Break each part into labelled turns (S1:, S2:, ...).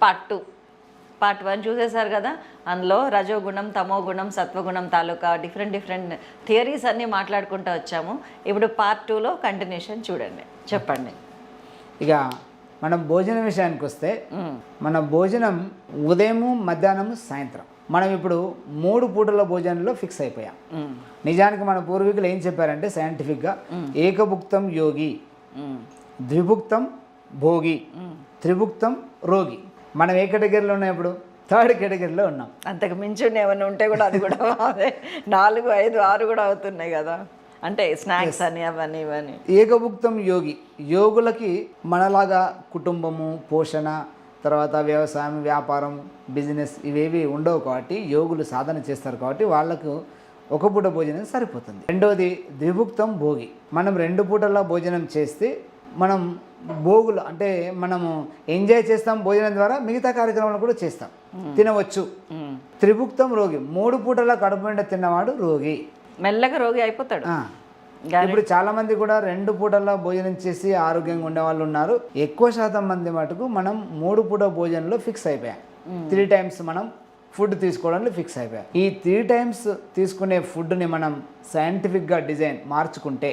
S1: Part 1 చూసేశారు కదా. అందులో రజోగుణం, తమోగుణం, సత్వగుణం తాలూకా డిఫరెంట్ థియరీస్ అన్నీ మాట్లాడుకుంటూ వచ్చాము. ఇప్పుడు పార్ట్ 2లో కంటిన్యూషన్ చూడండి, చెప్పండి.
S2: ఇక మనం భోజనం విషయానికి వస్తే మన భోజనం ఉదయం, మధ్యాహ్నం, సాయంత్రం. మనం ఇప్పుడు 3 పూటల భోజనంలో ఫిక్స్ అయిపోయాం. నిజానికి మన పూర్వీకులు ఏం చెప్పారంటే సైంటిఫిక్గా ఏకభుక్తం యోగి, ద్విభుక్తం భోగి, త్రిభుక్తం రోగి. మనం ఏ కేటగిరీలో ఉన్నాం? ఇప్పుడు 3rd కేటగిరీలో ఉన్నాం.
S1: అంతకు మించి ఏమైనా ఉంటే కూడా అది కూడా అదే 4, 5, 6 కూడా అవుతున్నాయి కదా, అంటే స్నాక్స్ అని అవన్నీ ఇవన్నీ.
S2: ఏకభుక్తం యోగి, యోగులకి మనలాగా కుటుంబము, పోషణ, తర్వాత వ్యవసాయం, వ్యాపారం, బిజినెస్ ఇవేవి ఉండవు కాబట్టి యోగులు సాధన చేస్తారు కాబట్టి వాళ్ళకు ఒక పూట భోజనం సరిపోతుంది. రెండవది ద్విభుక్తం భోగి. మనం 2 పూటల భోజనం చేస్తే మనం భోగులు అంటే మనము ఎంజాయ్ చేస్తాం భోజనం ద్వారా, మిగతా కార్యక్రమాలు కూడా చేస్తాం, తినవచ్చు. త్రిభుక్తం రోగి, 3 పూటల కడుపు నిండా తిన్నవాడు రోగి,
S1: మెల్లగా రోగి అయిపోతాడు.
S2: ఇప్పుడు చాలా మంది కూడా 2 పూటల భోజనం చేసి ఆరోగ్యంగా ఉండే వాళ్ళు ఉన్నారు. ఎక్కువ శాతం మంది మటుకు మనం 3 పూట భోజనంలో ఫిక్స్ అయిపోయాం. 3 టైమ్స్ మనం ఫుడ్ తీసుకోవడంలో ఫిక్స్ అయిపోయాం. ఈ 3 టైమ్స్ తీసుకునే ఫుడ్ని మనం సైంటిఫిక్గా డిజైన్ మార్చుకుంటే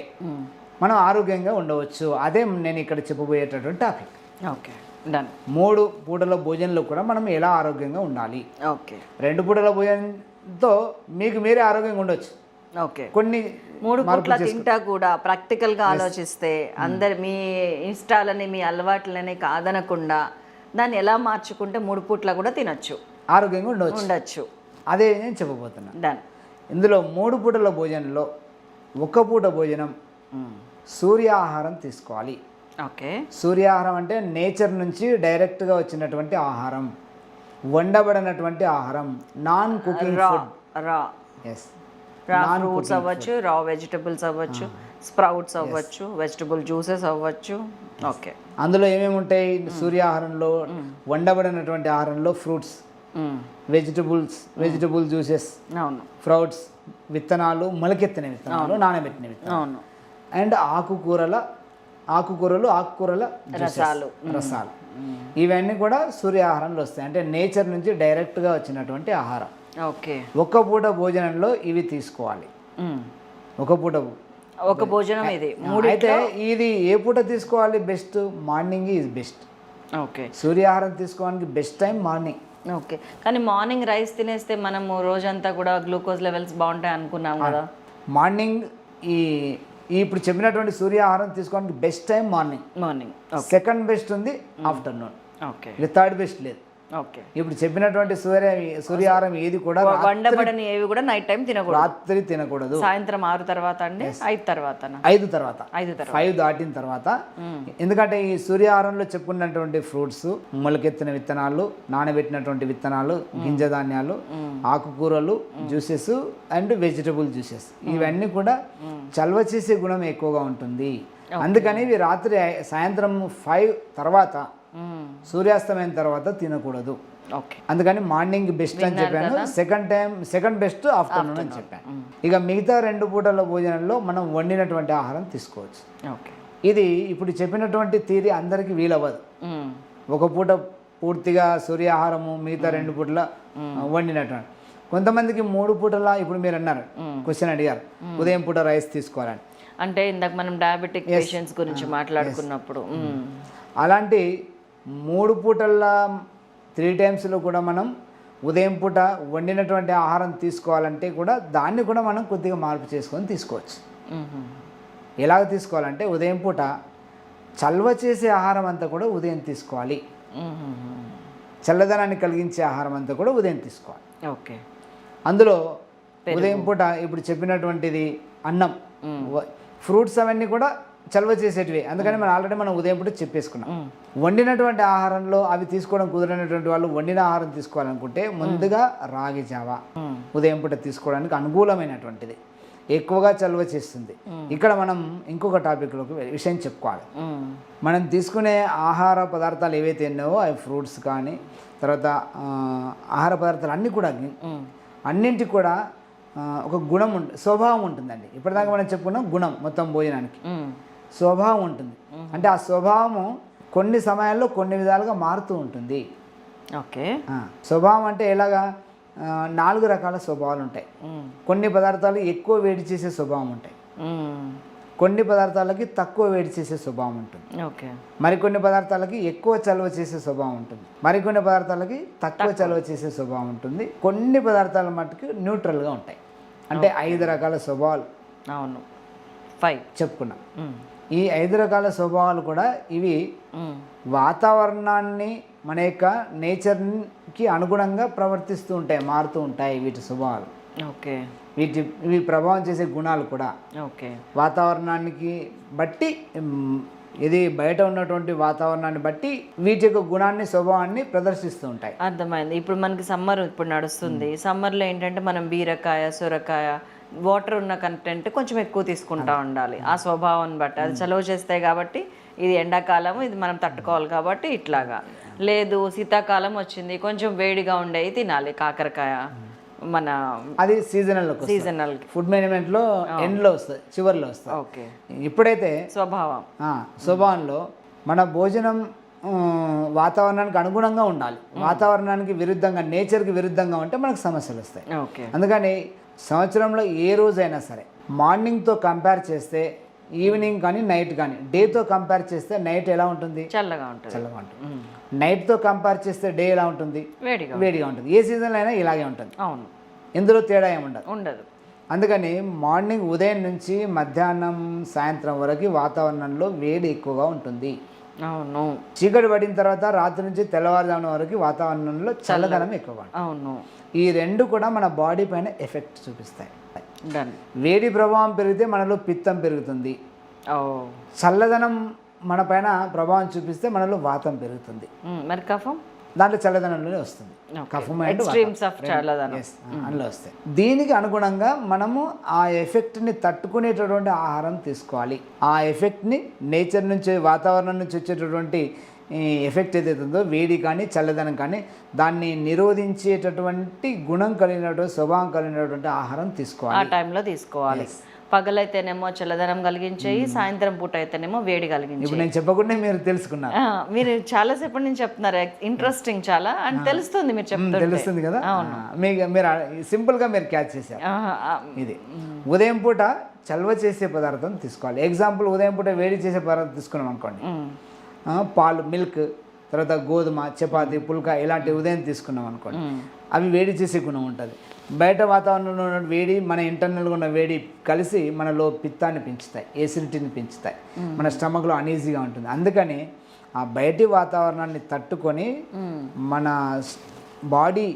S2: మనం ఆరోగ్యంగా ఉండవచ్చు. అదే నేను ఇక్కడ చెప్పబోయేటటువంటి టాపిక్.
S1: Okay, done.
S2: 3 పూటల భోజనంలో కూడా మనం ఎలా ఆరోగ్యంగా ఉండాలి.
S1: ఓకే,
S2: 2 పూటల భోజనంతో మీకు మీరే ఆరోగ్యంగా ఉండొచ్చు.
S1: ఓకే,
S2: కొన్ని
S1: 3 పూట్ల తింటా కూడా ప్రాక్టికల్గా ఆలోచిస్తే అందరు మీ ఇష్టాలని, మీ అలవాట్లని కాదనకుండా దాన్ని ఎలా మార్చుకుంటే 3 పూట్ల కూడా తినొచ్చు,
S2: ఆరోగ్యంగా ఉండొచ్చు. అదే నేను చెప్పబోతున్నా.
S1: డన్.
S2: ఇందులో 3 పూటల భోజనంలో 1 పూట భోజనం సూర్యాహారం తీసుకోవాలి.
S1: ఓకే,
S2: సూర్యాహారం అంటే నేచర్ నుంచి డైరెక్ట్గా వచ్చినటువంటి ఆహారం, వండబడినటువంటి ఆహారం, నాన్ కుకింగ్ ఫుడ్.
S1: రా
S2: ఎస్,
S1: ఫ్రూట్స్ అవ్వచ్చు, రా వెజిటబుల్స్ అవ్వచ్చు, స్ప్రౌట్స్ అవ్వచ్చు, వెజిటబుల్ జ్యూసెస్ అవ్వచ్చు. ఓకే,
S2: అందులో ఏమేమి ఉంటాయి? సూర్యాహారంలో వండబడినటువంటి ఆహారంలో ఫ్రూట్స్, వెజిటబుల్ జ్యూసెస్,
S1: అవును,
S2: ఫ్రూట్స్, విత్తనాలు, మొలకెత్తిన విత్తనాలు, నానబెట్టిన విత్తనాలు,
S1: అవును,
S2: అండ్ ఆకుకూరలు,
S1: రసాలు.
S2: ఇవన్నీ కూడా సూర్యాహారంలో వస్తాయి. అంటే నేచర్ నుంచి డైరెక్ట్గా వచ్చినటువంటి ఆహారం.
S1: ఓకే,
S2: 1 పూట భోజనంలో ఇవి తీసుకోవాలి. 1 పూట
S1: ఒక భోజనం ఇది.
S2: అయితే ఇది ఏ పూట తీసుకోవాలి? Best morning is best.
S1: Okay,
S2: సూర్యాహారం తీసుకోవడానికి బెస్ట్ టైం మార్నింగ్.
S1: ఓకే, కానీ మార్నింగ్ రైస్ తినేస్తే మనము రోజంతా కూడా గ్లూకోజ్ లెవెల్స్ బాగుంటాయి అనుకున్నాం కదా.
S2: మార్నింగ్ ఇప్పుడు చెప్పినటువంటి సూర్యాహారం తీసుకోవడానికి best time morning. Second best ఉంది ఆఫ్టర్నూన్.
S1: ఓకే,
S2: ఇది 3rd బెస్ట్ లేదు.
S1: ఓకే,
S2: ఇప్పుడు చెప్పినటువంటి సూర్యాహారం ఏది కూడా
S1: వండబడని ఏవి కూడా నైట్ టైం తినకూడదు,
S2: రాత్రి తినకూడదు.
S1: సాయంత్రం 6 తర్వాత అండి, 5 తర్వాత,
S2: 5 దాటిన తర్వాత. ఎందుకంటే ఈ సూర్యాహారంలో చెప్పుకున్నటువంటి ఫ్రూట్స్, మొలకెత్తిన విత్తనాలు, నానబెట్టినటువంటి విత్తనాలు, గింజ ధాన్యాలు, ఆకుకూరలు, జ్యూసెస్ అండ్ వెజిటబుల్ జ్యూసెస్, ఇవన్నీ కూడా చల్వ చేసే గుణం ఎక్కువగా ఉంటుంది. అందుకని ఇవి రాత్రి సాయంత్రం 5 తర్వాత, సూర్యాస్తమైన తర్వాత తినకూడదు.
S1: ఓకే,
S2: అందుకని మార్నింగ్ బెస్ట్ అని చెప్పాను. సెకండ్ బెస్ట్ ఆఫ్టర్నూన్ అని చెప్పాను. ఇక మిగతా 2 పూటల భోజనంలో మనం వండినటువంటి ఆహారం తీసుకోవచ్చు.
S1: ఓకే,
S2: ఇది ఇప్పుడు చెప్పినటువంటి థియరీ అందరికీ వీలవ్వదు. 1 పూట పూర్తిగా సూర్యాహారము, మిగతా 2 పూటల వండినటువంటి. కొంతమందికి 3 పూటల, ఇప్పుడు మీరు అన్నారు, క్వశ్చన్ అడిగారు, ఉదయం పూట రైస్ తీసుకోవాలని.
S1: అంటే ఇందాక మనం డయాబెటిక్ పేషెంట్స్ గురించి మాట్లాడుకున్నప్పుడు
S2: అలాంటి 3 పూటల 3 టైమ్స్లో కూడా మనం ఉదయం పూట వండినటువంటి ఆహారం తీసుకోవాలంటే కూడా దాన్ని కూడా మనం కొద్దిగా మార్పు చేసుకొని తీసుకోవచ్చు. ఎలాగ తీసుకోవాలంటే ఉదయం పూట చల్వ చేసే ఆహారం అంతా కూడా ఉదయం తీసుకోవాలి. చల్లదనాన్ని కలిగించే ఆహారం అంతా కూడా ఉదయం తీసుకోవాలి.
S1: ఓకే,
S2: అందులో ఉదయం పూట ఇప్పుడు చెప్పినటువంటిది అన్నం, ఫ్రూట్స్ అవన్నీ కూడా చల్వ చేసేటివి. అందుకని మనం ఉదయం పూట చెప్పేసుకున్నాం. వండినటువంటి ఆహారంలో అవి తీసుకోవడం కుదరనటువంటి వాళ్ళు వండిన ఆహారం తీసుకోవాలనుకుంటే ముందుగా రాగి జావా ఉదయం పూట తీసుకోవడానికి అనుకూలమైనటువంటిది, ఎక్కువగా చల్వ చేస్తుంది. ఇక్కడ మనం ఇంకొక టాపిక్లోకి విషయం చెప్పుకోవాలి. మనం తీసుకునే ఆహార పదార్థాలు ఏవైతే ఉన్నావో అవి ఫ్రూట్స్ కానీ తర్వాత ఆహార పదార్థాలు అన్నీ కూడా అన్నింటికి కూడా ఒక గుణం స్వభావం ఉంటుందండి. ఇప్పటిదాకా మనం చెప్పుకున్నాం గుణం మొత్తం భోజనానికి స్వభావం ఉంటుంది. అంటే ఆ స్వభావము కొన్ని సమయాల్లో కొన్ని విధాలుగా మారుతూ ఉంటుంది.
S1: ఓకే.
S2: స్వభావం అంటే ఎలాగా 4 రకాల స్వభావాలు ఉంటాయి. కొన్ని పదార్థాలు ఎక్కువ వేడి చేసే స్వభావం ఉంటాయి, కొన్ని పదార్థాలకి తక్కువ వేడి చేసే స్వభావం ఉంటుంది,
S1: ఓకే.
S2: మరికొన్ని పదార్థాలకి ఎక్కువ చలువ చేసే స్వభావం ఉంటుంది, మరికొన్ని పదార్థాలకి తక్కువ చలువ చేసే స్వభావం ఉంటుంది. కొన్ని పదార్థాల మట్టుకు న్యూట్రల్గా ఉంటాయి. అంటే 5 రకాల స్వభావాలు.
S1: అవును, 5
S2: చెప్పుకున్నాం. ఈ 5 రకాల స్వభావాలు కూడా ఇవి వాతావరణాన్ని మన యొక్క నేచర్కి అనుగుణంగా ప్రవర్తిస్తూ ఉంటాయి, మారుతూ ఉంటాయి వీటి స్వభావాలు.
S1: ఓకే.
S2: ఇవి ప్రభావం చేసే గుణాలు కూడా
S1: ఓకే.
S2: వాతావరణానికి బట్టి, ఇది బయట ఉన్నటువంటి వాతావరణాన్ని బట్టి వీటి యొక్క గుణాన్ని, స్వభావాన్ని ప్రదర్శిస్తూ ఉంటాయి.
S1: అర్థమైంది. ఇప్పుడు మనకి సమ్మర్ ఇప్పుడు నడుస్తుంది. సమ్మర్లో ఏంటంటే మనం బీరకాయ, సొరకాయ, వాటర్ ఉన్న కంటెంట్ కొంచెం ఎక్కువ తీసుకుంటా ఉండాలి ఆ స్వభావాన్ని బట్టి. అది చలువ చేస్తాయి కాబట్టి ఇది ఎండాకాలం, ఇది మనం తట్టుకోవాలి కాబట్టి ఇట్లాగా. లేదు శీతాకాలం వచ్చింది, కొంచెం వేడిగా ఉండేవి తినాలి, కాకరకాయ మన
S2: అది సీజనల్ ఫుడ్ మేనేజ్మెంట్లో ఎండ్లో వస్తుంది, చివరిలో వస్తుంది.
S1: ఓకే.
S2: ఇప్పుడైతే
S1: స్వభావంలో
S2: మన భోజనం వాతావరణానికి అనుగుణంగా ఉండాలి. వాతావరణానికి విరుద్ధంగా, నేచర్కి విరుద్ధంగా ఉంటే మనకు సమస్యలు వస్తాయి.
S1: ఓకే.
S2: అందుకని సంవత్సరంలో ఏ రోజైనా సరే మార్నింగ్తో కంపేర్ చేస్తే ఈవినింగ్ కానీ నైట్ కానీ, డేతో కంపేర్ చేస్తే నైట్ ఎలా ఉంటుంది?
S1: చల్లగా ఉంటుంది.
S2: నైట్తో కంపేర్ చేస్తే డే ఎలా ఉంటుంది? వేడిగా ఉంటుంది. ఏ సీజన్లో అయినా ఇలాగే ఉంటుంది.
S1: అవును,
S2: ఇందులో తేడా ఏమి
S1: ఉండదు.
S2: అందుకని మార్నింగ్ ఉదయం నుంచి మధ్యాహ్నం సాయంత్రం వరకు వాతావరణంలో వేడి ఎక్కువగా ఉంటుంది.
S1: అవును.
S2: చీకటి పడిన తర్వాత రాత్రి నుంచి తెల్లవారుజామున వరకు వాతావరణంలో చల్లదనం ఎక్కువగా ఉంటుంది.
S1: అవును.
S2: ఈ 2 కూడా మన బాడీ పైన ఎఫెక్ట్ చూపిస్తాయి. వేడి ప్రభావం పెరిగితే మనలో పిత్తం పెరుగుతుంది. చల్లదనం మన పైన ప్రభావం చూపిస్తే మనలో వాతం పెరుగుతుంది.
S1: మరి కఫం
S2: దాంట్లో చల్లదనంలోనే వస్తుంది. కఫం అందులో వస్తాయి. దీనికి అనుగుణంగా మనము ఆ ఎఫెక్ట్ని తట్టుకునేటటువంటి ఆహారం తీసుకోవాలి. ఆ ఎఫెక్ట్ని నేచర్ నుంచి, వాతావరణం నుంచి వచ్చేటటువంటి ఎఫెక్ట్ ఏదైతే ఉందో, వేడి కానీ చల్లదనం కానీ, దాన్ని నిరోధించేటటువంటి గుణం కలిగినటువంటి, స్వభావం కలిగినటువంటి ఆహారం తీసుకోవాలి.
S1: ఆ టైంలో తీసుకోవాలి. పగలైతేనేమో చల్లదనం కలిగించేయి, సాయంత్రం పూట అయితేనేమో వేడి కలిగించేయి.
S2: ఇప్పుడు నేను చెప్పకుండా మీరు తెలుసుకున్నారు.
S1: మీరు చాలాసేపటి నుంచి చెప్తున్నారు, ఇంట్రెస్టింగ్ చాలా అని తెలుస్తుంది. మీరు చెప్తే
S2: తెలుస్తుంది కదా. మీరు సింపుల్గా మీరు క్యాచ్ చేశారు. ఇది ఉదయం పూట చల్వ చేసే పదార్థం తీసుకోవాలి. ఎగ్జాంపుల్, ఉదయం పూట వేడి చేసే పదార్థం తీసుకున్నాం అనుకోండి, పాలు, మిల్క్, తర్వాత గోధుమ, చపాతి, పుల్కా ఇలాంటి ఉదయం తీసుకున్నాం అనుకోండి, అవి వేడి చేసే గుణం ఉంటుంది. బయట వాతావరణంలో ఉన్న వేడి, మన ఇంటర్నల్గా ఉన్న వేడి కలిసి మనలో పిత్తాన్ని పెంచుతాయి, ఎసిడిటీని పెంచుతాయి, మన స్టమక్లో అనీజీగా ఉంటుంది. అందుకని ఆ బయటి వాతావరణాన్ని తట్టుకొని మన బాడీ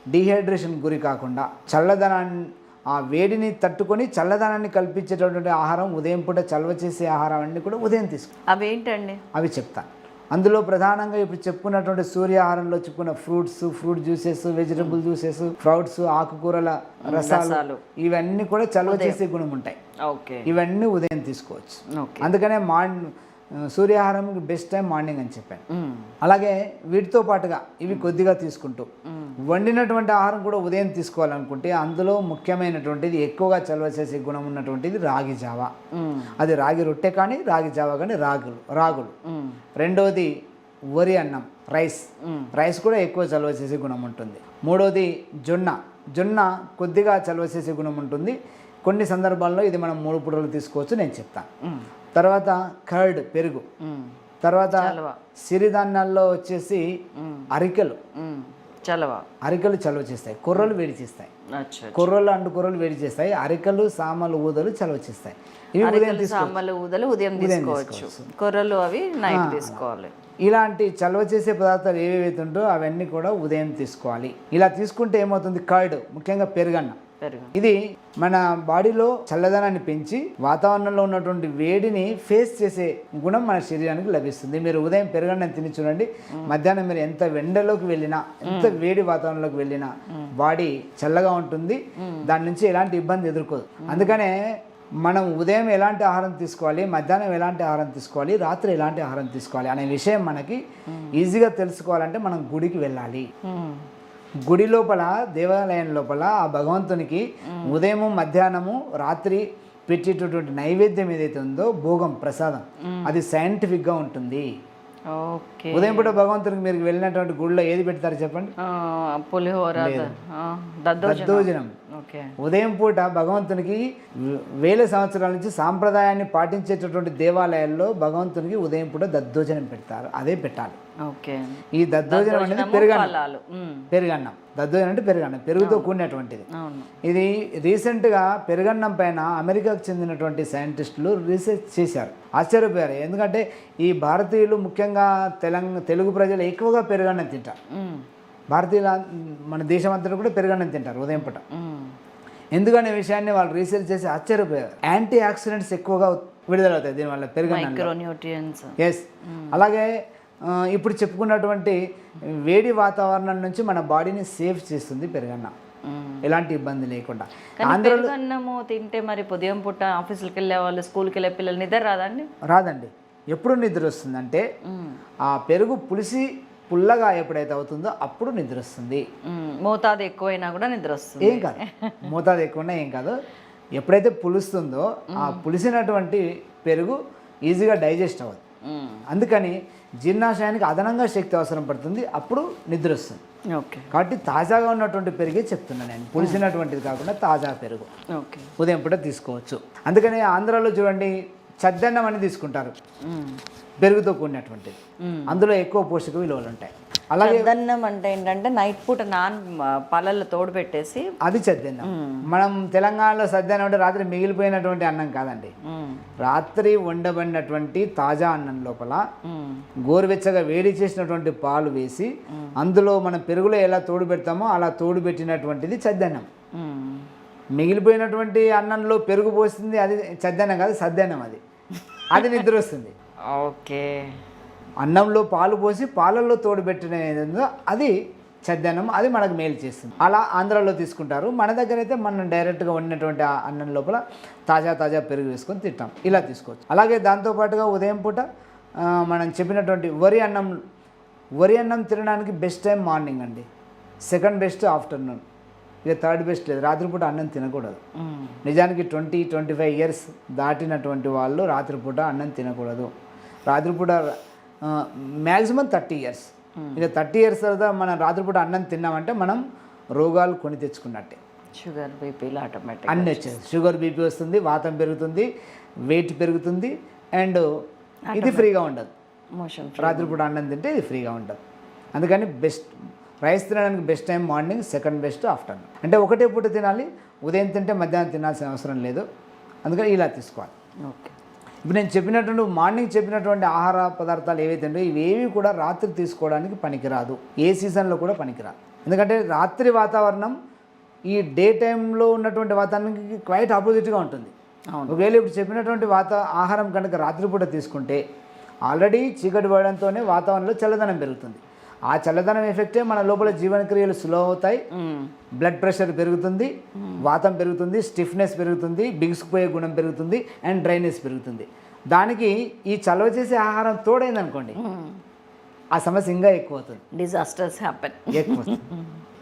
S2: డీహైడ్రేషన్ గురి కాకుండా చల్లదనాన్ని, ఆ వేడిని తట్టుకొని చల్లదనాన్ని కల్పించేటటువంటి ఆహారం ఉదయం పూట చల్వ చేసే ఆహారం అన్నీ కూడా ఉదయం తీసుకో.
S1: అవి ఏంటండి?
S2: అవి చెప్తాను. అందులో ప్రధానంగా ఇప్పుడు చెప్పుకున్నటువంటి సూర్యాహారంలో చెప్పుకున్న fruits, fruit juices, vegetable juices, sprouts, ఆకుకూరల రసాలు, ఇవన్నీ కూడా చల్వ చేసే గుణం ఉంటాయి. ఇవన్నీ ఉదయం తీసుకోవచ్చు. అందుకనే సూర్యాహారంకి బెస్ట్ టైం మార్నింగ్ అని చెప్పాను. అలాగే వీటితో పాటుగా ఇవి కొద్దిగా తీసుకుంటూ వండినటువంటి ఆహారం కూడా ఉదయం తీసుకోవాలనుకుంటే అందులో ముఖ్యమైనటువంటిది, ఎక్కువగా చల్వ చేసే గుణం ఉన్నటువంటిది రాగి జావ. అది రాగి రొట్టె కానీ, రాగి జావ కానీ, రాగులు. రెండవది వరి అన్నం, రైస్ కూడా ఎక్కువ చల్వ చేసే గుణం ఉంటుంది. మూడవది జొన్న కొద్దిగా చల్వ చేసే గుణం ఉంటుంది. కొన్ని సందర్భాల్లో ఇది మనం 3 పూటలు తీసుకోవచ్చు, నేను చెప్తాను. తర్వాత కర్డ్, పెరుగు. తర్వాత సిరిధాన్యాల్లో వచ్చేసి అరికెలు చలువ చేస్తాయి, కొర్రలు వేడి చేస్తాయి. కొర్రలు వేడి చేస్తాయి. అరికెలు, సామలు, ఊదలు చలువ చేస్తాయి. ఇవి
S1: ఉదయం తీసుకోవచ్చు. కొర్రలు అవి నైట్ తీసుకోవాలి.
S2: ఇలాంటి చలువ చేసే పదార్థాలు ఏవేవైతే ఉంటో అవన్నీ కూడా ఉదయం తీసుకోవాలి. ఇలా తీసుకుంటే ఏమవుతుంది, కర్డ్, ముఖ్యంగా పెరుగన్నం, ఇది మన బాడీలో చల్లదనాన్ని పెంచి వాతావరణంలో ఉన్నటువంటి వేడిని ఫేస్ చేసే గుణం మన శరీరానికి లభిస్తుంది. మీరు ఉదయం పెరుగన్నం తిని చూడండి, మధ్యాహ్నం మీరు ఎంత ఎండలోకి వెళ్ళినా, ఎంత వేడి వాతావరణంలోకి వెళ్ళినా బాడీ చల్లగా ఉంటుంది, దాని నుంచి ఎలాంటి ఇబ్బంది ఎదుర్కోదు. అందుకనే మనం ఉదయం ఎలాంటి ఆహారం తీసుకోవాలి, మధ్యాహ్నం ఎలాంటి ఆహారం తీసుకోవాలి, రాత్రి ఎలాంటి ఆహారం తీసుకోవాలి అనే విషయం మనకి ఈజీగా తెలుసుకోవాలంటే మనం గుడికి వెళ్ళాలి. గుడి లోపల, దేవాలయం లోపల ఆ భగవంతునికి ఉదయము, మధ్యాహ్నము, రాత్రి పెట్టేటటువంటి నైవేద్యం ఏదైతే ఉందో, భోగం, ప్రసాదం, అది సైంటిఫిక్గా ఉంటుంది.
S1: ఓకే.
S2: ఉదయం పూట భగవంతునికి మీరు వెళ్ళినటువంటి గుడిలో ఏది పెడతారు చెప్పండి?
S1: పులిహోర,
S2: దద్దోజనం.
S1: ఓకే.
S2: ఉదయం పూట భగవంతునికి వేల సంవత్సరాల నుంచి సాంప్రదాయాన్ని పాటించేటటువంటి దేవాలయాల్లో భగవంతునికి ఉదయం పూట దద్దోజనం పెడతారు, అదే పెట్టాలి.
S1: ఓకే.
S2: ఈ దద్దోజనం అనేది పెరుగన్నం. దద్దోజనం అంటే పెరుగన్నం, పెరుగుతో కూడినటువంటిది. ఇది రీసెంట్గా పెరుగన్నం పైన అమెరికాకు చెందినటువంటి సైంటిస్టులు రీసెర్చ్ చేశారు, ఆశ్చర్యపోయారు. ఎందుకంటే ఈ భారతీయులు ముఖ్యంగా తెలుగు ప్రజలు ఎక్కువగా పెరుగన్నం తింటారు. భారతీయుల మన దేశం అంతా కూడా పెరుగన్నం తింటారు ఉదయం పూట. ఎందుకనే విషయాన్ని వాళ్ళు రీసెర్చ్ చేసి ఆశ్చర్యపోయారు. యాంటీ ఆక్సిడెంట్స్ ఎక్కువగా విడుదలవుతాయి దీనివల్ల పెరుగన్నం. ఎస్. అలాగే ఇప్పుడు చెప్పుకున్నటువంటి వేడి వాతావరణం నుంచి మన బాడీని సేఫ్ చేస్తుంది పెరుగన్నం, ఎలాంటి ఇబ్బంది లేకుండా.
S1: పెరుగన్నము తింటే మరి ఉదయం పూట ఆఫీసులకు వెళ్ళే వాళ్ళు, స్కూల్కి వెళ్ళే పిల్లలు నిద్ర రాదండి?
S2: రాదండి. ఎప్పుడు నిద్ర వస్తుందంటే ఆ పెరుగు పుల్లగా ఎప్పుడైతే అవుతుందో అప్పుడు నిద్ర వస్తుంది.
S1: మోతాదు ఎక్కువైనా కూడా నిద్ర వస్తుంది.
S2: ఏం కాదు, మోతాదు ఎక్కువైనా ఏం కాదు. ఎప్పుడైతే పులుస్తుందో ఆ పులిసినటువంటి పెరుగు ఈజీగా డైజెస్ట్ అవ్వదు. అందుకని జీర్ణాశయానికి అదనంగా శక్తి అవసరం పడుతుంది, అప్పుడు నిద్ర వస్తుంది.
S1: ఓకే.
S2: కాబట్టి తాజాగా ఉన్నటువంటి పెరుగే చెప్తున్నాను నేను, పులిసినటువంటిది కాకుండా తాజా పెరుగు ఉదయం పూట తీసుకోవచ్చు. అందుకని ఆంధ్రాలో చూడండి చద్దన్నం అని తీసుకుంటారు, పెరుగుతో కూడినటువంటిది. అందులో ఎక్కువ పోషక విలువలు ఉంటాయి. అలాగే
S1: చద్దన్నం అంటే ఏంటంటే నైట్ పూట పాలల్లో తోడు పెట్టేసి అది
S2: చద్దన్నం. మనం తెలంగాణలో సద్దన్నం అంటే రాత్రి మిగిలిపోయినటువంటి అన్నం కాదండి. రాత్రి వండబడినటువంటి తాజా అన్నం లోపల గోరువెచ్చగా వేడి చేసినటువంటి పాలు వేసి అందులో మనం పెరుగులో ఎలా తోడు పెడతామో అలా తోడు పెట్టినటువంటిది చద్దన్నం. మిగిలిపోయినటువంటి అన్నంలో పెరుగు పోస్తుంది, అది చద్దన్నం కాదు, సద్దన్నం. అది నిద్ర వస్తుంది.
S1: ఓకే.
S2: అన్నంలో పాలు పోసి పాలల్లో తోడు పెట్టిన అది చద్దన్నం, అది మనకు మేలు చేస్తుంది. అలా ఆంధ్రాలో తీసుకుంటారు. మన దగ్గర అయితే మనం డైరెక్ట్గా వండినటువంటి అన్నం లోపల తాజా పెరుగు వేసుకొని తింటాం, ఇలా తీసుకోవచ్చు. అలాగే దాంతోపాటుగా ఉదయం పూట మనం చెప్పినటువంటి వరి అన్నం తినడానికి బెస్ట్ టైం మార్నింగ్ అండి, సెకండ్ బెస్ట్ ఆఫ్టర్నూన్, ఇక థర్డ్ బెస్ట్ లేదు. రాత్రిపూట అన్నం తినకూడదు. నిజానికి 20-25 ఇయర్స్ దాటినటువంటి వాళ్ళు రాత్రిపూట అన్నం తినకూడదు. రాత్రిపూట మ్యాక్సిమం 30 ఇయర్స్. ఇక 30 ఇయర్స్ తర్వాత మనం రాత్రిపూట అన్నం తిన్నామంటే మనం రోగాలు కొని తెచ్చుకున్నట్టే.
S1: షుగర్, బీపీలు ఆటోమేటిక్
S2: అన్నీ వచ్చేది. షుగర్, బీపీ వస్తుంది, వాతం పెరుగుతుంది, వెయిట్ పెరుగుతుంది, అండ్ ఇది ఫ్రీగా ఉండదు. రాత్రిపూట అన్నం తింటే ఇది ఫ్రీగా ఉండదు. అందుకని రైస్ తినడానికి best time morning, second best afternoon. అంటే ఒకటే పూట తినాలి, ఉదయం తింటే మధ్యాహ్నం తినాల్సిన అవసరం లేదు. అందుకని ఇలా తీసుకోవాలి.
S1: ఓకే.
S2: ఇప్పుడు నేను చెప్పినటువంటి మార్నింగ్ చెప్పినటువంటి ఆహార పదార్థాలు ఏవైతే ఉంటాయో ఇవేవి కూడా రాత్రి తీసుకోవడానికి పనికిరాదు, ఏ సీజన్లో కూడా పనికిరాదు. ఎందుకంటే రాత్రి వాతావరణం ఈ డే టైంలో ఉన్నటువంటి వాతావరణానికి క్వైట్ ఆపోజిట్గా ఉంటుంది. ఒకవేళ ఇప్పుడు చెప్పినటువంటి ఆహారం కనుక రాత్రిపూట తీసుకుంటే ఆల్రెడీ చీకటి పడడంతోనే వాతావరణంలో చల్లదనం పెరుగుతుంది. ఆ చల్లదనం ఎఫెక్టే మన లోపల జీవనక్రియలు స్లో అవుతాయి, బ్లడ్ ప్రెషర్ పెరుగుతుంది, వాతం పెరుగుతుంది, స్టిఫ్నెస్ పెరుగుతుంది, బిగుసుకుపోయే గుణం పెరుగుతుంది, అండ్ డ్రైనెస్ పెరుగుతుంది. దానికి ఈ చలవ చేసే ఆహారం తోడైంది అనుకోండి, ఆ సమస్య ఇంకా ఎక్కువ అవుతుంది,
S1: డిజాస్టర్స్ హ్యాపెన్,
S2: ఎక్కువ.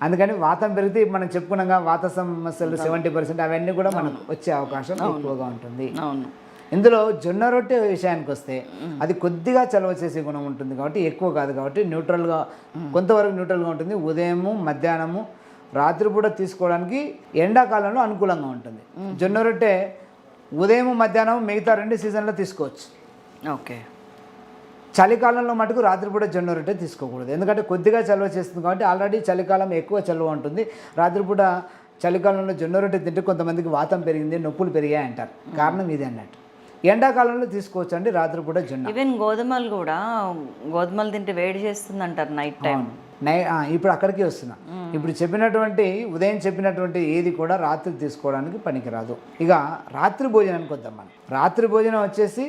S2: అందుకని వాతం పెరిగితే మనం చెప్పుకున్నాగా వాత సమస్యలు 70% అవన్నీ కూడా మనకు వచ్చే అవకాశం ఎక్కువగా ఉంటుంది. ఇందులో జొన్న రొట్టె విషయానికి వస్తే అది కొద్దిగా చలవ చేసే గుణం ఉంటుంది కాబట్టి ఎక్కువ కాదు, కాబట్టి న్యూట్రల్గా, కొంతవరకు న్యూట్రల్గా ఉంటుంది. ఉదయము, మధ్యాహ్నము, రాత్రిపూట తీసుకోవడానికి ఎండాకాలంలో అనుకూలంగా ఉంటుంది. జొన్న రొట్టె ఉదయం, మధ్యాహ్నం మిగతా 2 సీజన్లో తీసుకోవచ్చు.
S1: ఓకే.
S2: చలికాలంలో మటుకు రాత్రిపూట జొన్న రొట్టె తీసుకోకూడదు, ఎందుకంటే కొద్దిగా చలవ చేస్తుంది కాబట్టి. ఆల్రెడీ చలికాలం ఎక్కువ చలవ ఉంటుంది. రాత్రిపూట చలికాలంలో జొన్న రొట్టె తింటే కొంతమందికి వాతం పెరిగింది, నొప్పులు పెరిగాయి అంటారు. కారణం ఇది అన్నట్టు. ఎండాకాలంలో తీసుకోవచ్చు అండి రాత్రిపూట జొన్న.
S1: ఈవెన్ గోధుమలు తింటే వేడి చేస్తుంది అంటారు నైట్ టైం.
S2: ఇప్పుడు అక్కడికి వస్తున్నా. ఇప్పుడు చెప్పినటువంటి ఉదయం చెప్పినటువంటి ఏది కూడా రాత్రి తీసుకోవడానికి పనికిరాదు. ఇక రాత్రి భోజనానికి వద్దాం మనం. రాత్రి భోజనం వచ్చేసి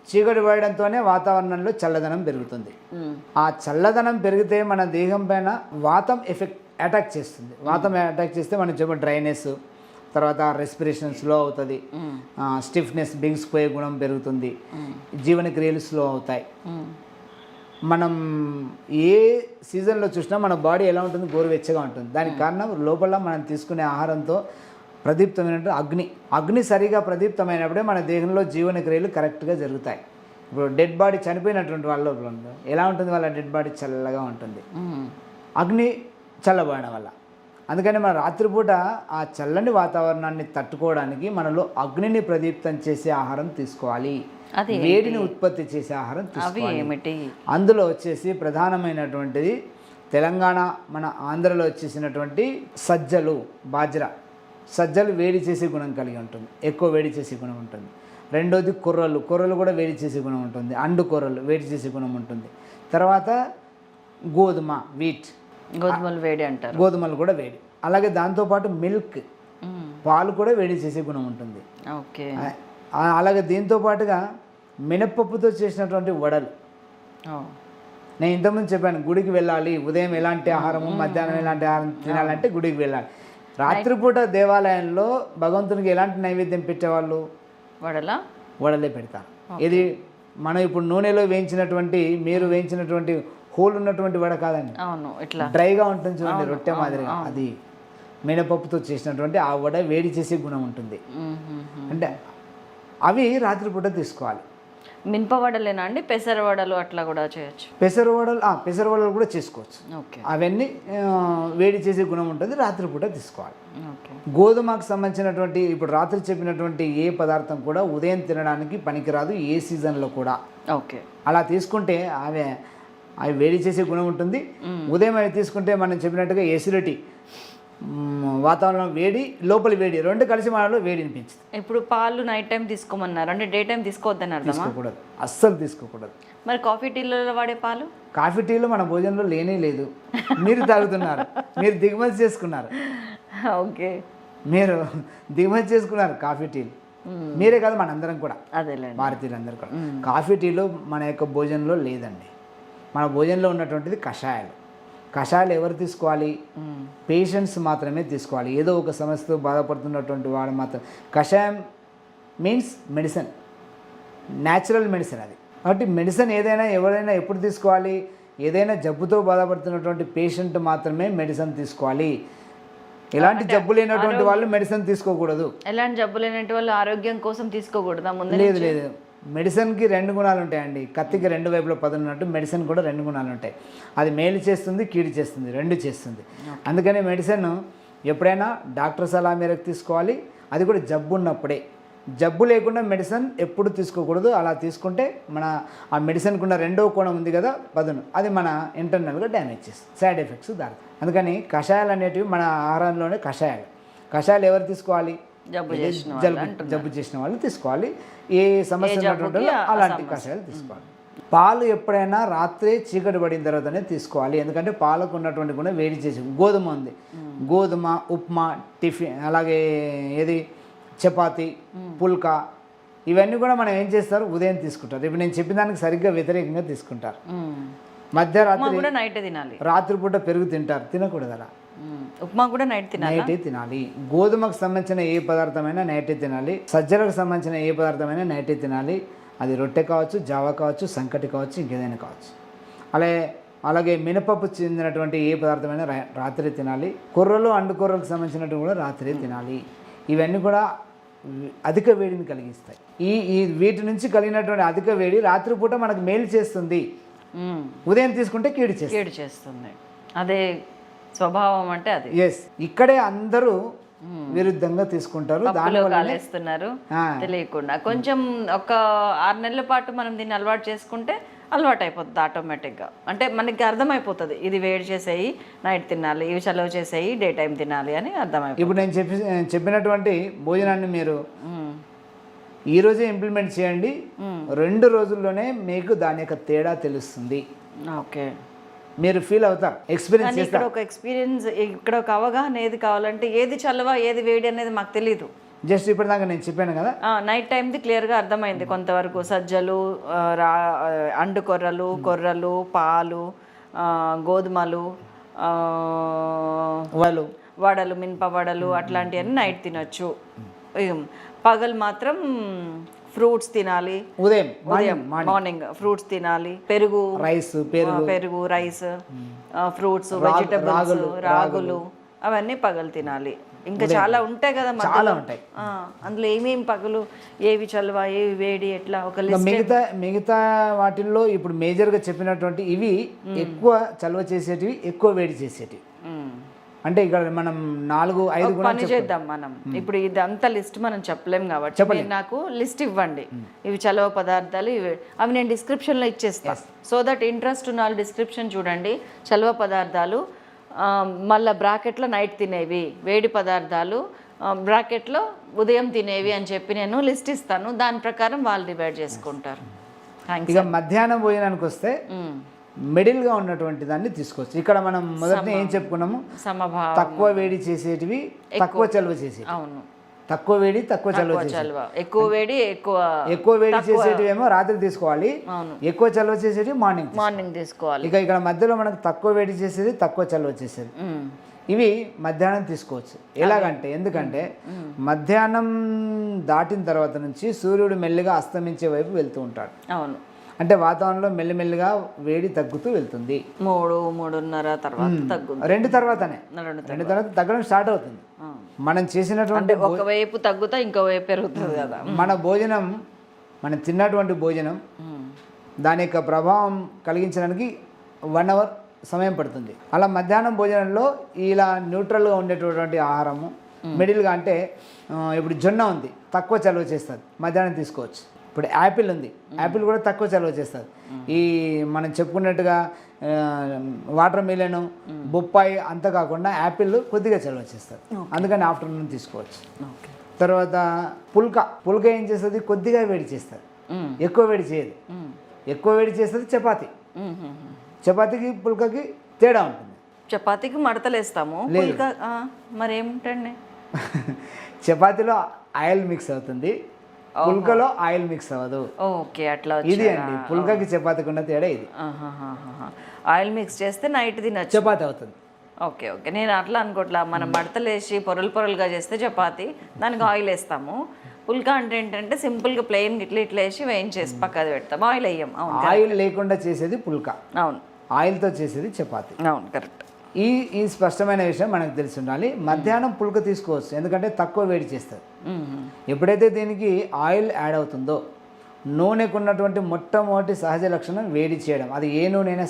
S2: చీకటి పడడంతోనే వాతావరణంలో చల్లదనం పెరుగుతుంది. ఆ చల్లదనం పెరిగితే మన దేహం పైన వాతం అటాక్ చేస్తుంది. వాతం అటాక్ చేస్తే మనం చెప్పే డ్రైనెస్, తర్వాత రెస్పిరేషన్ స్లో అవుతుంది, స్టిఫ్నెస్, బిగుసుకుపోయే గుణం పెరుగుతుంది, జీవనక్రియలు స్లో అవుతాయి. మనం ఏ సీజన్లో చూసినా మన బాడీ ఎలా ఉంటుంది, గోరువెచ్చగా ఉంటుంది. దానికి కారణం లోపల మనం తీసుకునే ఆహారంతో ప్రదీప్తమైన అగ్ని సరిగా ప్రదీప్తమైనప్పుడే మన దేహంలో జీవనక్రియలు కరెక్ట్గా జరుగుతాయి. ఇప్పుడు డెడ్ బాడీ చనిపోయినటువంటి వాళ్ళ లోపల ఎలా ఉంటుంది, వాళ్ళ డెడ్ బాడీ చల్లగా ఉంటుంది అగ్ని చల్లబడడం వల్ల. అందుకని మన రాత్రిపూట ఆ చల్లని వాతావరణాన్ని తట్టుకోవడానికి మనలో అగ్నిని ప్రదీప్తం చేసే ఆహారం తీసుకోవాలి, వేడిని ఉత్పత్తి చేసే ఆహారం తీసుకోవాలి. అందులో వచ్చేసి ప్రధానమైనటువంటిది తెలంగాణ మన ఆంధ్రలో వచ్చేసినటువంటి సజ్జలు, బాజ్రా. సజ్జలు వేడి చేసే గుణం కలిగి ఉంటుంది, ఎక్కువ వేడి చేసే గుణం ఉంటుంది. రెండోది కొర్రలు, కొర్రలు కూడా వేడి చేసే గుణం ఉంటుంది. అండు కొర్రలు వేడి చేసే గుణం ఉంటుంది. తర్వాత గోధుమ, వీట్,
S1: గోధుమలు వేడి అంటారు,
S2: గోధుమలు కూడా వేడి. అలాగే దాంతోపాటు మిల్క్, పాలు కూడా వేడి చేసే గుణం ఉంటుంది.
S1: ఓకే.
S2: అలాగే దీంతో పాటుగా మినప్పప్పుతో చేసినటువంటి వడలు. నేను ఇంతకుముందు చెప్పాను, గుడికి వెళ్ళాలి, ఉదయం ఎలాంటి ఆహారము, మధ్యాహ్నం ఎలాంటి ఆహారం తినాలంటే గుడికి వెళ్ళాలి. రాత్రిపూట దేవాలయంలో భగవంతునికి ఎలాంటి నైవేద్యం పెట్టేవాళ్ళు, వడలే పెడతారు. ఇది మనం ఇప్పుడు నూనెలో వేయించినటువంటి, మీరు వేయించినటువంటి హోల్ ఉన్నటువంటి వడ కాదండి, ఇట్లా డ్రైగా ఉంటుంది చూడండి, రొట్టె మాదిరిగా, అది మినపప్పుతో చేసినటువంటి ఆ వడ వేడి చేసే గుణం ఉంటుంది. అంటే అవి రాత్రిపూట తీసుకోవాలి.
S1: మినప వడలేనా అండి, పెసర వడలు అట్లా కూడా చేయొచ్చు?
S2: పెసర వడలు కూడా చేసుకోవచ్చు. అవన్నీ వేడి చేసే గుణం ఉంటుంది, రాత్రిపూట తీసుకోవాలి. గోధుమకు సంబంధించినటువంటి ఇప్పుడు రాత్రి చెప్పినటువంటి ఏ పదార్థం కూడా ఉదయం తినడానికి పనికిరాదు, ఏ సీజన్లో కూడా.
S1: ఓకే.
S2: అలా తీసుకుంటే అవి వేడి చేసే గుణం ఉంటుంది. ఉదయం అవి తీసుకుంటే మనం చెప్పినట్టుగా ఎసిడిటీ, వాతావరణం వేడి, లోపలి వేడి రెండు కలిసి మనలో వేడిని పెంచుతుంది.
S1: ఇప్పుడు పాలు నైట్ టైం తీసుకోమన్నారు, అంటే డే టైం తీసుకోవద్దని అర్థమా?
S2: తీసుకోకూడదు, అస్సలు తీసుకోకూడదు.
S1: మరి కాఫీ టీలలో వాడే పాలు?
S2: కాఫీ టీలో మన భోజనంలో లేనే లేదు, మీరు తాగుతున్నారు, మీరు దిగుమతి చేసుకున్నారు.
S1: ఓకే,
S2: మీరు దిగుమతి చేసుకున్నారు కాఫీ టీలు. మీరే కాదు, మనందరం కూడా,
S1: అదేలేండి,
S2: భారతీయులందరూ కూడా. కాఫీ టీలో మన యొక్క భోజనంలో లేదండి. మన భోజనంలో ఉన్నటువంటిది కషాయాలు. కషాయాలు ఎవరు తీసుకోవాలి? పేషెంట్స్ మాత్రమే తీసుకోవాలి. ఏదో ఒక సమస్యతో బాధపడుతున్నటువంటి వాడు మాత్రం. కషాయం మీన్స్ మెడిసిన్, న్యాచురల్ మెడిసిన్ అది. కాబట్టి మెడిసిన్ ఏదైనా ఎవరైనా ఎప్పుడు తీసుకోవాలి? ఏదైనా జబ్బుతో బాధపడుతున్నటువంటి పేషెంట్ మాత్రమే మెడిసిన్ తీసుకోవాలి. ఎలాంటి జబ్బు లేనటువంటి వాళ్ళు మెడిసిన్ తీసుకోకూడదు.
S1: ఎలాంటి జబ్బు లేనటువంటి వాళ్ళు ఆరోగ్యం కోసం తీసుకోకూడదా?
S2: లేదు లేదు, మెడిసిన్కి రెండు గుణాలు ఉంటాయండి. కత్తికి రెండు వైపులో పదును ఉన్నట్టు మెడిసిన్ కూడా రెండు గుణాలు ఉంటాయి. అది మేలు చేస్తుంది, కీడు చేస్తుంది, రెండు చేస్తుంది. అందుకని మెడిసిన్ ఎప్పుడైనా డాక్టర్ సలహా మేరకు తీసుకోవాలి, అది కూడా జబ్బు ఉన్నప్పుడే. జబ్బు లేకుండా మెడిసిన్ ఎప్పుడు తీసుకోకూడదు. అలా తీసుకుంటే మన ఆ మెడిసిన్కి ఉన్న రెండో కోణం ఉంది కదా, పదును, అది మన ఇంటర్నల్గా డ్యామేజ్ చేస్తుంది, సైడ్ ఎఫెక్ట్స్ దారి. అందుకని కషాయాలు అనేటివి మన ఆహారంలోనే కషాయాలు ఎవరు తీసుకోవాలి? జబ్బు చేసిన వాళ్ళు తీసుకోవాలి. ఏ సమస్య ఉన్నటువంటి అలాంటి కషాయాలు తీసుకోవాలి. పాలు ఎప్పుడైనా రాత్రి చీకటి పడిన తర్వాతనే తీసుకోవాలి. ఎందుకంటే పాలకు ఉన్నటువంటి కూడా వేడి చేసి, గోధుమ ఉంది, గోధుమ, ఉప్మా, టిఫిన్, అలాగే ఏది చపాతి, పుల్కా, ఇవన్నీ కూడా మనం ఏం చేస్తారు, ఉదయం తీసుకుంటారు. ఇప్పుడు నేను చెప్పిన దానికి సరిగ్గా వ్యతిరేకంగా తీసుకుంటారు. మధ్యరాత్రి
S1: నైట్ తినాలి,
S2: రాత్రిపూట పెరుగు తింటారు, తినకూడదు. అలా
S1: ఉప్మా కూడా నైటే
S2: తినాలి. గోధుమకు సంబంధించిన ఏ పదార్థమైనా నైటే తినాలి. సజ్జలకు సంబంధించిన ఏ పదార్థమైనా నైటే తినాలి. అది రొట్టె కావచ్చు, జావా కావచ్చు, సంకటి కావచ్చు, ఇంకేదైనా కావచ్చు. అలాగే మినపప్పు చెందినటువంటి ఏ పదార్థమైనా రాత్రి తినాలి. కొర్రలు, అండు కొర్రలకు సంబంధించినట్టు కూడా రాత్రి తినాలి. ఇవన్నీ కూడా అధిక వేడిని కలిగిస్తాయి. ఈ వీటి నుంచి కలిగినటువంటి అధిక వేడి రాత్రిపూట మనకు మేలు చేస్తుంది, ఉదయం తీసుకుంటే కీడు చేస్తుంది.
S1: అదే స్వభావం అంటే అది.
S2: ఎస్, ఇక్కడే అందరూ విరుద్ధంగా తీసుకుంటారు,
S1: కాలేస్తున్నారు తెలియకుండా. కొంచెం ఒక 6 నెలల పాటు మనం దీన్ని అలవాటు చేసుకుంటే అలవాటు అయిపోతుంది ఆటోమేటిక్గా. అంటే మనకి అర్థమైపోతుంది, ఇది వేడి చేసేయి నైట్ తినాలి, ఇవి చలవ చేసేయి డే టైం తినాలి అని అర్థమైపోతుంది.
S2: ఇప్పుడు నేను చెప్పినటువంటి భోజనాన్ని మీరు ఈరోజే ఇంప్లిమెంట్ చేయండి, 2 రోజుల్లోనే మీకు దాని యొక్క తేడా తెలుస్తుంది.
S1: ఓకే,
S2: మీరు ఫీల్ అవుతారు, ఎక్స్పీరియన్స్ చేస్తారు.
S1: ఇక్కడ ఒక అవగాహన ఏది కావాలంటే ఏది చల్లవ ఏది వేడి అనేది మాకు తెలియదు.
S2: జస్ట్ ఇప్పటిదాకా నేను చెప్పాను కదా,
S1: నైట్ టైంది క్లియర్గా అర్థమైంది కొంతవరకు. సజ్జలు, అండు కొర్రలు, పాలు, గోధుమలు, వడలు, మినప వడలు అట్లాంటివన్నీ నైట్ తినొచ్చు. పగలు మాత్రం ఫ్రూట్స్ తినాలి. ఉదయం మార్నింగ్ ఫ్రూట్స్ తినాలి. పెరుగు, రైస్, ఫ్రూట్స్, వెజిటబుల్స్, రాగులు అవన్నీ పగలు తినాలి. ఇంకా చాలా ఉంటాయి కదా
S2: చాలా
S1: మధ్యలో.
S2: ఉంటాయి.
S1: అందులో ఏమేమి పగులు, ఏవి చలువ, ఏవి వేడి, ఎట్లా ఒక
S2: ఇంకా
S1: లిస్ట్.
S2: మిగతా వాటిల్లో ఇప్పుడు మేజర్గా చెప్పినటువంటి ఇవి ఎక్కువ చలువ చేసేటివి, ఎక్కువ వేడి చేసేటివి. అంటే ఇక్కడ మనం 4-5 కూడా
S1: పని చేద్దాం మనం. ఇప్పుడు ఇదంతా లిస్ట్ మనం చెప్పలేం కాబట్టి మీరు నాకు లిస్ట్ ఇవ్వండి. ఇవి చలవ పదార్థాలు, ఇవి అవి నేను డిస్క్రిప్షన్లో ఇచ్చేస్తాను. సో దట్ ఇంట్రెస్ట్ ఉన్న వాళ్ళు డిస్క్రిప్షన్ చూడండి. చలవ పదార్థాలు, మళ్ళీ బ్రాకెట్లో నైట్ తినేవి, వేడి పదార్థాలు బ్రాకెట్లో ఉదయం తినేవి అని చెప్పి నేను లిస్ట్ ఇస్తాను. దాని ప్రకారం వాళ్ళు డివైడ్ చేసుకుంటారు. థ్యాంక్స్.
S2: ఇక మధ్యాహ్నం భోజనానికి వస్తే మిడిల్గా ఉన్నటువంటి దాన్ని తీసుకోవచ్చు. ఇక్కడ మనం మొదట ఏం చెప్పుకున్నాము,
S1: సమభావం,
S2: తక్కువ వేడి చేసేటివి, తక్కువ చలువ చేసేవి.
S1: అవును,
S2: తక్కువ వేడి తక్కువ చలువ
S1: చలువ, ఎక్కువ వేడి
S2: ఎక్కువ వేడి చేసేటివి ఏమో రాత్రి తీసుకోవాలి, ఎక్కువ చలువ చేసేటివి మార్నింగ్
S1: తీసుకోవాలి.
S2: ఇక ఇక్కడ మధ్యలో మనకు తక్కువ వేడి చేసేది, తక్కువ చలువ చేసేది, ఇవి మధ్యాహ్నం తీసుకోవచ్చు. ఎలాగంటే ఎందుకంటే మధ్యాహ్నం దాటిన తర్వాత నుంచి సూర్యుడు మెల్లిగా అస్తమించే వైపు వెళ్తూ ఉంటాడు.
S1: అవును,
S2: అంటే వాతావరణంలో మెల్లిమెల్లిగా వేడి తగ్గుతూ వెళ్తుంది.
S1: 3-3:30 తర్వాత తగ్గుతుంది.
S2: 2 తర్వాతనే 2 తర్వాత తగ్గడం స్టార్ట్ అవుతుంది. మనం చేసినటువంటి
S1: ఒకవైపు తగ్గుతా ఇంకోవైపు పెరుగుతుంది కదా.
S2: మన భోజనం, మనం తిన్నటువంటి భోజనం దాని యొక్క ప్రభావం కలిగించడానికి 1 అవర్ సమయం పడుతుంది. అలా మధ్యాహ్నం భోజనంలో ఇలా న్యూట్రల్గా ఉండేటటువంటి ఆహారము, మిడిల్గా అంటే ఇప్పుడు జొన్న ఉంది, తక్కువ చలువ చేస్తుంది, మధ్యాహ్నం తీసుకోవచ్చు. ఇప్పుడు యాపిల్ ఉంది, యాపిల్ కూడా తక్కువ చలువ చేస్తుంది. ఈ మనం చెప్పుకున్నట్టుగా వాటర్ మిలన్, బొప్పాయి అంతా కాకుండా యాపిల్ కొద్దిగా చలువ చేస్తుంది, అందుకని ఆఫ్టర్నూన్ తీసుకోవచ్చు. తర్వాత పుల్క ఏం చేస్తుంది, కొద్దిగా వేడి చేస్తుంది, ఎక్కువ వేడి చేయదు. ఎక్కువ వేడి చేస్తుంది చపాతీకి పుల్కకి తేడా ఉంటుంది.
S1: చపాతీకి మడతలేస్తాము, మరేమిటండి
S2: చపాతీలో ఆయిల్ మిక్స్ అవుతుంది, పుల్కలో ఆయిల్ మిక్స్ అవ్వదు.
S1: ఓకే, అట్లా
S2: ఇది అండి పుల్కకి చపాతీకి ఉన్న తేడా ఇది.
S1: ఆయిల్ మిక్స్ చేస్తే నైట్ తినచ్చు,
S2: చపాతీ అవుతుంది.
S1: ఓకే ఓకే, నేను అట్లా అనుకోవట్లా. మనం మడతలేసి పొరలుగా చేస్తే చపాతీ, దానికి ఆయిల్ వేస్తాము. పుల్కా అంటే ఏంటంటే సింపుల్గా ప్లెయిన్ ఇట్లా వేసి వేయించేసి పక్కది పెడతాం, ఆయిల్ వేయం. అవును,
S2: ఆయిల్ లేకుండా చేసేది పుల్కా,
S1: అవును,
S2: ఆయిల్తో చేసేది చపాతీ.
S1: అవును, కరెక్ట్.
S2: ఈ స్పష్టమైన విషయం మనకు తెలిసి ఉండాలి. మధ్యాహ్నం పుల్క తీసుకోవచ్చు, ఎందుకంటే తక్కువ వేడి చేస్తుంది. ఎప్పుడైతే దీనికి ఆయిల్ యాడ్ అవుతుందో, నూనెకు ఉన్నటువంటి మొట్టమొదటి సహజ లక్షణం వేడి చేయడం. అది ఏ నూనె అయినా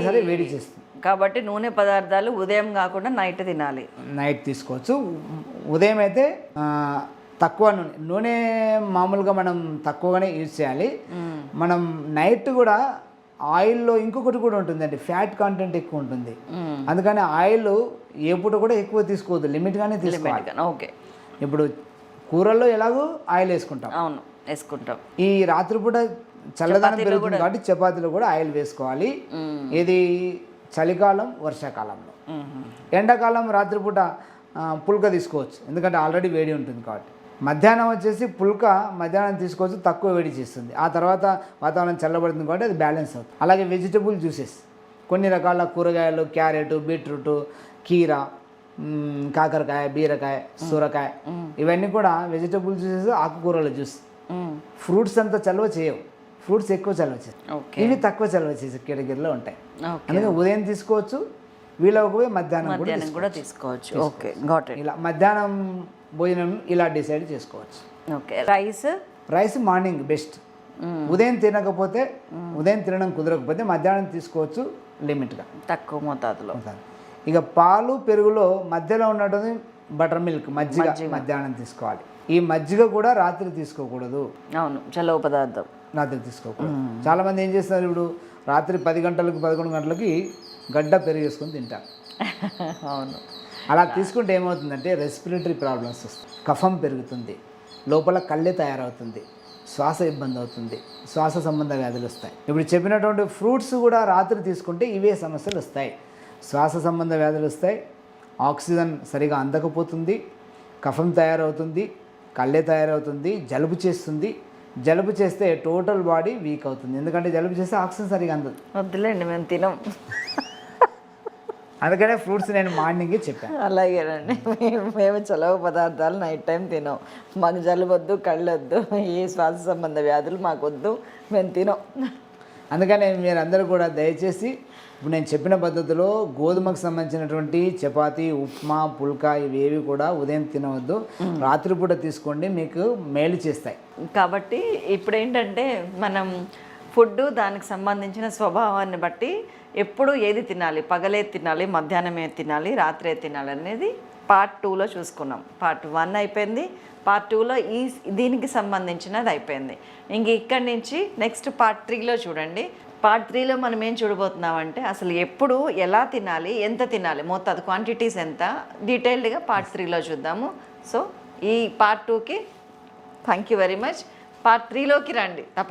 S2: సరే, వేడి చేస్తుంది.
S1: కాబట్టి నూనె పదార్థాలు ఉదయం కాకుండా నైట్ తినాలి.
S2: నైట్ తీసుకోవచ్చు. ఉదయం అయితే తక్కువ నూనె మామూలుగా మనం తక్కువగానే యూజ్ చేయాలి. మనం నైట్ కూడా ఆయిల్లో ఇంకొకటి కూడా ఉంటుందండి, ఫ్యాట్ కంటెంట్ ఎక్కువ ఉంటుంది. అందుకని ఆయిల్ ఏ పూట కూడా ఎక్కువ తీసుకోవద్దు, లిమిట్గానే తీసుకోవాలి.
S1: ఓకే,
S2: ఇప్పుడు కూరల్లో ఎలాగో ఆయిల్ వేసుకుంటాం,
S1: అవును వేసుకుంటాం.
S2: ఈ రాత్రిపూట చల్లదనం పెరుగుతుంది కాబట్టి చపాతీలో కూడా ఆయిల్ వేసుకోవాలి. ఇది చలికాలం, వర్షాకాలంలో. ఎండాకాలం రాత్రిపూట పుల్క తీసుకోవచ్చు, ఎందుకంటే ఆల్రెడీ వేడి ఉంటుంది కాబట్టి. మధ్యాహ్నం వచ్చేసి పుల్క మధ్యాహ్నం తీసుకోవచ్చు, తక్కువ వేడి చేస్తుంది. ఆ తర్వాత వాతావరణం చల్లబడుతుంది కాబట్టి అది బ్యాలెన్స్ అవుతుంది. అలాగే వెజిటబుల్ జ్యూసెస్, కొన్ని రకాల కూరగాయలు, క్యారెట్, బీట్రూట్, కీర, కాకరకాయ, బీరకాయ, సొరకాయ, ఇవన్నీ కూడా వెజిటబుల్ జ్యూసెస్, ఆకుకూరల జ్యూస్. ఫ్రూట్స్ అంతా చలువ చేయవు, ఫ్రూట్స్ ఎక్కువ చలువ చేస్తాయి, ఇవి తక్కువ చలువ చేసే కేటగిరీలో ఉంటాయి. అందుకే ఉదయం తీసుకోవచ్చు, వీలవకపోతే మధ్యాహ్నం కూడా తీసుకోవచ్చు.
S1: Okay, got it.
S2: ఇలా మధ్యాహ్నం భోజనం ఇలా డిసైడ్ చేసుకోవచ్చు.
S1: Okay,
S2: rice morning best. ఉదయం తినకపోతే, ఉదయం తినడం కుదరకపోతే మధ్యాహ్నం తీసుకోవచ్చు, లిమిట్గా
S1: తక్కువ మోతాదులో.
S2: ఇక పాలు, పెరుగులో మధ్యలో ఉన్నటువంటి బటర్ మిల్క్, మజ్జిగ మధ్యాహ్నం తీసుకోవాలి. ఈ మజ్జిగ కూడా రాత్రి తీసుకోకూడదు.
S1: అవును, చలవ పదార్థం
S2: రాత్రి తీసుకోకూడదు. చాలామంది ఏం చేస్తారు, ఇప్పుడు రాత్రి 10 గంటలకు 11 గంటలకి గడ్డ పెరుగు వేసుకొని తింటారు.
S1: అవును,
S2: అలా తీసుకుంటే ఏమవుతుందంటే రెస్పిరేటరీ ప్రాబ్లమ్స్ వస్తాయి, కఫం పెరుగుతుంది, లోపల కళ్ళే తయారవుతుంది, శ్వాస ఇబ్బంది అవుతుంది, శ్వాస సంబంధ వ్యాధులు వస్తాయి. ఇప్పుడు చెప్పినటువంటి ఫ్రూట్స్ కూడా రాత్రి తీసుకుంటే ఇవే సమస్యలు వస్తాయి. శ్వాస సంబంధ వ్యాధులు వస్తాయి, ఆక్సిజన్ సరిగా అందకపోతుంది, కఫం తయారవుతుంది, కళ్ళే తయారవుతుంది, జలుబు చేస్తుంది. జలుబు చేస్తే టోటల్ బాడీ వీక్ అవుతుంది, ఎందుకంటే జలుబు చేస్తే ఆక్సిజన్ సరిగా అందదు.
S1: వద్దులేండి, మేము తినం.
S2: అందుకనే ఫ్రూట్స్ నేను మార్నింగే చెప్పాను.
S1: అలాగేనండి, మేము చలవ పదార్థాలు నైట్ టైం తినాం. మాకు జలుబు వద్దు, కళ్ళు వద్దు, ఏ శ్వాస సంబంధ వ్యాధులు మాకు వద్దు, మేము తినాం.
S2: అందుకని మీరందరూ కూడా దయచేసి ఇప్పుడు నేను చెప్పిన పద్ధతిలో గోధుమకు సంబంధించినటువంటి చపాతీ, ఉప్మా, పుల్కా ఇవేవి కూడా ఉదయం తినవద్దు, రాత్రిపూట తీసుకోండి, మీకు మేలు చేస్తాయి.
S1: కాబట్టి ఇప్పుడు ఏంటంటే మనం ఫుడ్ దానికి సంబంధించిన స్వభావాన్ని బట్టి ఎప్పుడు ఏది తినాలి, పగలే తినాలి, మధ్యాహ్నం ఏది తినాలి, రాత్రి ఏది తినాలి అనేది పార్ట్ 2లో చూసుకున్నాం. పార్ట్ 1 అయిపోయింది, పార్ట్ 2లో దీనికి సంబంధించినది అయిపోయింది. ఇంక ఇక్కడి నుంచి నెక్స్ట్ పార్ట్ 3లో చూడండి. పార్ట్ 3లో మనం ఏం చూడబోతున్నామంటే అసలు ఎప్పుడు ఎలా తినాలి, ఎంత తినాలి, మొత్తం క్వాంటిటీస్ ఎంత డీటెయిల్డ్గా పార్ట్ 3లో చూద్దాము. సో ఈ పార్ట్ 2కి thank you very much. Part 3లోకి రండి తప్పకుండా.